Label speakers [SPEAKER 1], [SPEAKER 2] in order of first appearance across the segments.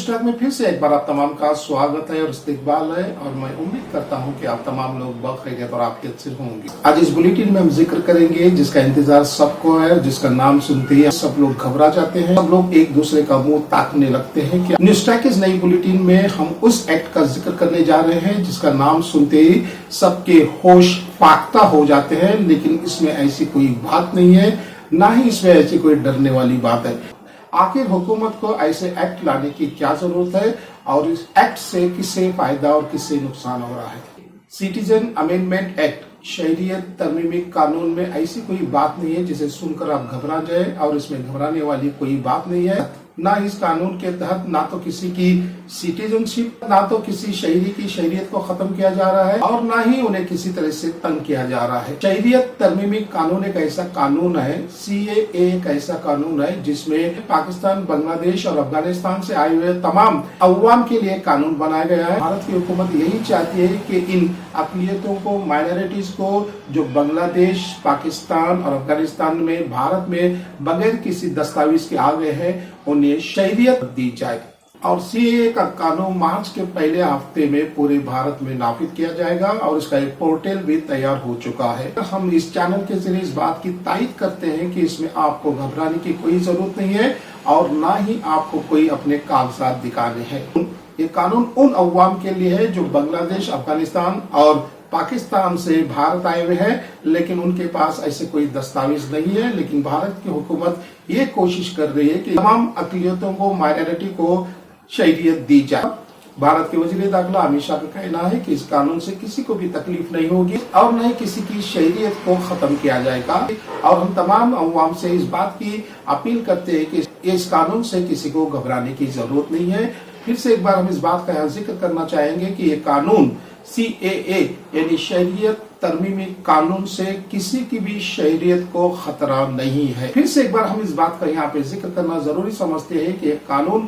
[SPEAKER 1] News track में फिर से एक बार आप तमाम का स्वागत है और इस्तकबाल है और मैं उम्मीद करता हूं कि आप तमाम लोग बखैरियत और आफियत से होंगे। आज इस बुलेटिन में हम जिक्र करेंगे जिसका इंतजार सबको है, जिसका नाम सुनते ही सब लोग घबरा जाते हैं, सब लोग एक दूसरे का मुंह ताकने लगते हैं कि न्यूज ट्रैक इस नई बुलेटिन में हम उस एक्ट का जिक्र करने जा रहे हैं जिसका नाम सुनते ही सबके होश फाख्ता हो जाते हैं। लेकिन इसमें ऐसी कोई बात नहीं है, ना ही इसमें ऐसी कोई डरने वाली बात है। आखिर हुकूमत को ऐसे एक्ट लाने की क्या जरूरत है और इस एक्ट से किससे फायदा और किससे नुकसान हो रहा है। सिटीजन अमेंडमेंट एक्ट शहरियत तरमीमी कानून में ऐसी कोई बात नहीं है जिसे सुनकर आप घबरा जाए, और इसमें घबराने वाली कोई बात नहीं है। ना इस कानून के तहत ना तो किसी की सिटीजनशिप, ना तो किसी शहरी की शहरियत को खत्म किया जा रहा है और ना ही उन्हें किसी तरह से तंग किया जा रहा है। शहरियत तरमीमी कानून एक ऐसा कानून है, CAA एक ऐसा कानून है जिसमें पाकिस्तान, बांग्लादेश और अफगानिस्तान से आए हुए तमाम अवाम के लिए कानून बनाया गया है। भारत की हुकूमत यही चाहती है कि इन अक़लियतों को, माइनॉरिटीज को, जो बांग्लादेश, पाकिस्तान और अफगानिस्तान में भारत में बगैर किसी दस्तावेज के आ गए हैं, उन्हें शहरियत दी जाए। और CAA का कानून मार्च के पहले हफ्ते में पूरे भारत में नाफिज किया जाएगा और इसका एक पोर्टल भी तैयार हो चुका है। हम इस चैनल के जरिए इस बात की तायीद करते हैं कि इसमें आपको घबराने की कोई जरूरत नहीं है और ना ही आपको कोई अपने कागजात दिखाने हैं। ये कानून उन अवाम के लिए है जो बांग्लादेश, अफगानिस्तान और पाकिस्तान से भारत आए हुए हैं, लेकिन उनके पास ऐसे कोई दस्तावेज नहीं है। लेकिन भारत की हुकूमत ये कोशिश कर रही है कि तमाम अक़लियतों को, माइनॉरिटी को शहरियत दी जाए। भारत के वजीर दाखिला अमित शाह का कहना है कि इस कानून से किसी को भी तकलीफ नहीं होगी और न ही किसी की शहरियत को खत्म किया जाएगा। और हम तमाम अवाम से इस बात की अपील करते हैं कि इस कानून से किसी को घबराने की जरूरत नहीं है। फिर से एक बार हम इस बात का जिक्र करना चाहेंगे कि ये कानून CAA यानी शहरियत तरमीमी कानून से किसी की भी शहरियत को खतरा नहीं है। फिर से एक बार हम इस बात का यहाँ पे जिक्र करना जरूरी समझते हैं कि ये कानून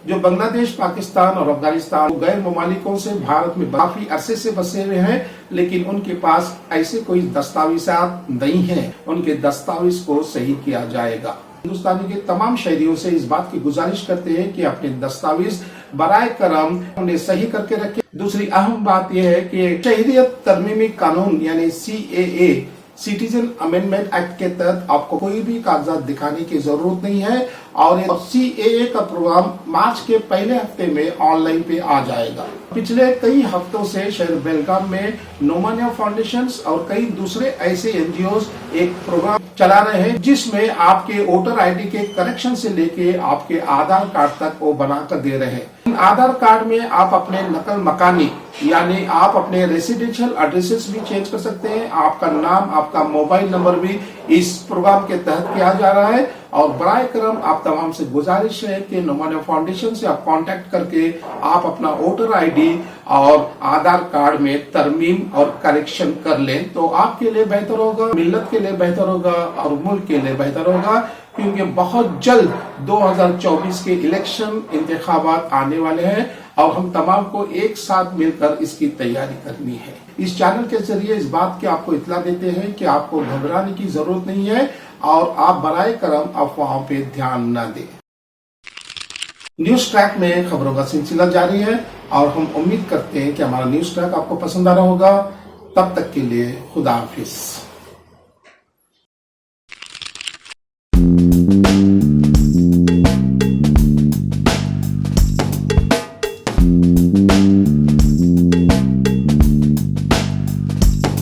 [SPEAKER 1] जो बांग्लादेश, पाकिस्तान और अफगानिस्तान गैर ममालिकों से भारत में काफी अरसे से बसे हुए हैं, लेकिन उनके पास ऐसे कोई दस्तावेजात नहीं है। उनके दस्तावेज को सही किया जाएगा। हिंदुस्तानी के तमाम शहरियों से इस बात की गुजारिश करते हैं कि अपने दस्तावेज बराए करम उन्हें सही करके रखें। दूसरी अहम बात यह है कि शहरियत तरमीमी कानून यानी CAA सिटीजन अमेंडमेंट एक्ट के तहत आपको कोई भी कागजात दिखाने की जरूरत नहीं है और CAA का प्रोग्राम मार्च के पहले हफ्ते में ऑनलाइन पे आ जाएगा। पिछले कई हफ्तों से शहर बेलगाम में नोमानिया फाउंडेशन और कई दूसरे ऐसे NGOs एक प्रोग्राम चला रहे हैं जिसमें आपके वोटर ID के करेक्शन से लेके आपके आधार कार्ड तक वो बनाकर दे रहे हैं। आधार कार्ड में आप अपने नकल मकानी यानी आप अपने रेसिडेंशियल एड्रेसेस भी चेंज कर सकते हैं। आपका नाम, आपका मोबाइल नंबर भी इस प्रोग्राम के तहत किया जा रहा है। और बराए करम आप तमाम से गुजारिश है कि नोमानिया फाउंडेशन से आप कांटेक्ट करके आप अपना वोटर ID और आधार कार्ड में तरमीम और करेक्शन कर लें, तो आपके लिए बेहतर होगा, मिल्लत के लिए बेहतर होगा और मुल्क के लिए बेहतर होगा। क्योंकि बहुत जल्द 2024 के इलेक्शन इंतखाबात आने वाले हैं और हम तमाम को एक साथ मिलकर इसकी तैयारी करनी है। इस चैनल के जरिए इस बात की आपको इत्तला देते हैं कि आपको घबराने की जरूरत नहीं है और आप बराए करम अफवाहों पे ध्यान न दें। न्यूज ट्रैक में खबरों का सिलसिला जारी है और हम उम्मीद करते हैं कि हमारा न्यूज ट्रैक आपको पसंद आ रहा होगा। तब तक के लिए खुदा हाफिज।